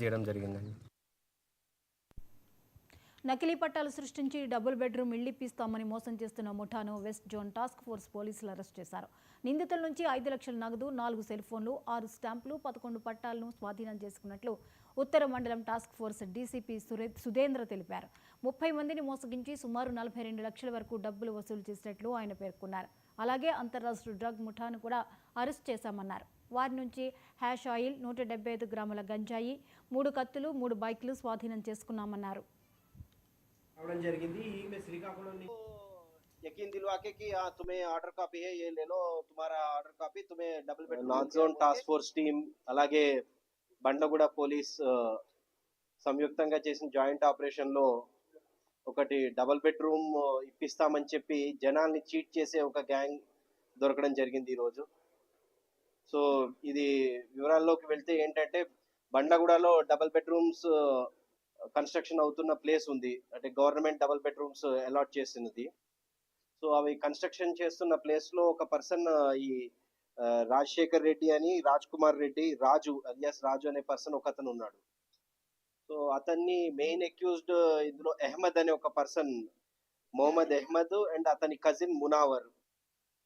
చేయడం జరిగిందండి. నకిలీ పట్టాలు సృష్టించి డబుల్ బెడ్రూమ్ ఇళ్లిప్పిస్తామని మోసం చేస్తున్న ముఠాను వెస్ట్ జోన్ టాస్క్ ఫోర్స్ పోలీసులు అరెస్ట్ చేశారు. నిందితుల నుంచి 5 లక్షల నగదు, 4 సెల్ ఫోన్లు, 6 స్టాంపులు, 11 పట్టాలను స్వాధీనం చేసుకున్నట్లు ఉత్తర మండలం టాస్క్ ఫోర్స్ డీసీపీ సుధేంద్ర తెలిపారు. 30 మందిని మోసగించి సుమారు 42 లక్షల వరకు డబ్బులు వసూలు చేసినట్లు ఆయన పేర్కొన్నారు. అలాగే అంతర్రాష్ట్ర డ్రగ్ ముఠాను కూడా అరెస్ట్ చేశామన్నారు. వారి నుంచి హ్యాష్ ఆయిల్, 175 గ్రాముల గంజాయి, 3 కత్తులు, 3 బైక్లు స్వాధీనం చేసుకున్నామన్నారు. यकीन दिलवा के कि हाँ तुम्हें ऑर्डर कॉपी है, ये ले लो, तुम्हारा ऑर्डर कॉपी तुम्हें double bed north zone task force team అలాగే బండ్లగూడ పోలీస్ సంయుక్తంగా చేసిన జాయింట్ ఆపరేషన్ లో ఒకటి డబుల్ బెడ్రూమ్ ఇప్పిస్తామని చెప్పి జనాల్ని చీట్ చేసే ఒక గ్యాంగ్ దొరకడం జరిగింది ఈ రోజు. సో ఇది వివరాల్లోకి వెళ్తే ఏంటంటే బండ్లగూడలో డబుల్ బెడ్రూమ్స్ కన్స్ట్రక్షన్ అవుతున్న ప్లేస్ ఉంది, అంటే గవర్నమెంట్ డబుల్ బెడ్రూమ్స్ అలాట్ చేసినది. సో అవి కన్స్ట్రక్షన్ చేస్తున్న ప్లేస్ లో ఒక పర్సన్ ఈ రాజశేఖర్ రెడ్డి అని, రాజ్ కుమార్ రెడ్డి, రాజు అలియాస్ రాజు అనే పర్సన్ ఒక అతను ఉన్నాడు. సో అతన్ని మెయిన్ అక్యూజ్డ్ ఇందులో అహ్మద్ అనే ఒక పర్సన్, మొహమ్మద్ అహ్మద్ అండ్ అతని కజిన్ మునావర్,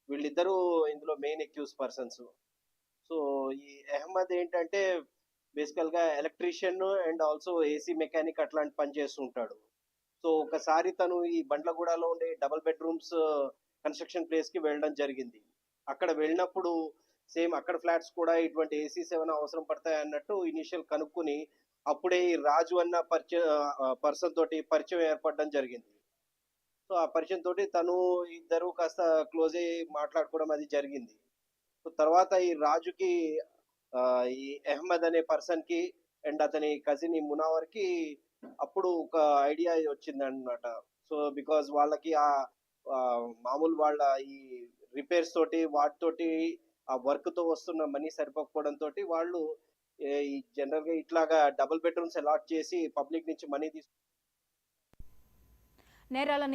వీళ్ళిద్దరూ ఇందులో మెయిన్ అక్యూజ్ పర్సన్స్. సో ఈ అహ్మద్ ఏంటంటే బేసికల్ గా electrician and also AC mechanic అట్లాంటి పని చేస్తుంటాడు. సో ఒకసారి తను ఈ బండ్లగూడలో ఉండే డబుల్ బెడ్రూమ్స్ కన్స్ట్రక్షన్ ప్లేస్ కి వెళ్ళడం జరిగింది. అక్కడ వెళ్ళినప్పుడు సేమ్ అక్కడ ఫ్లాట్స్ కూడా ఇటువంటి ఏసీస్ ఏమైనా అవసరం పడతాయి అన్నట్టు ఇనిషియల్ కనుక్కుని అప్పుడే ఈ రాజు అన్న పర్సన్ తోటి పరిచయం ఏర్పడడం జరిగింది. సో ఆ పరిచయం తోటి తను ఇద్దరు కాస్త క్లోజ్ అయ్యి మాట్లాడుకోవడం అది జరిగింది. సో తర్వాత ఈ రాజుకి ఈ అహ్మద్ అనే పర్సన్ కి అండ్ అతని కజిన్ ఈ మునావర్ కి అప్పుడు ఒక ఐడియా వచ్చింది అన్నమాట. సో బికాజ్ వాళ్ళకి ఆ మామూలు వాళ్ళ ఈ రిపేర్స్ తోటి వాటితోటి ఆ వర్క్ తో వస్తున్న మనీ సరిపోకపోవడం తోటి వాళ్ళు ఈ జనరల్ గా ఇట్లాగా డబుల్ బెడ్రూమ్స్ అలాట్ చేసి పబ్లిక్ నుంచి మనీ నేరాలని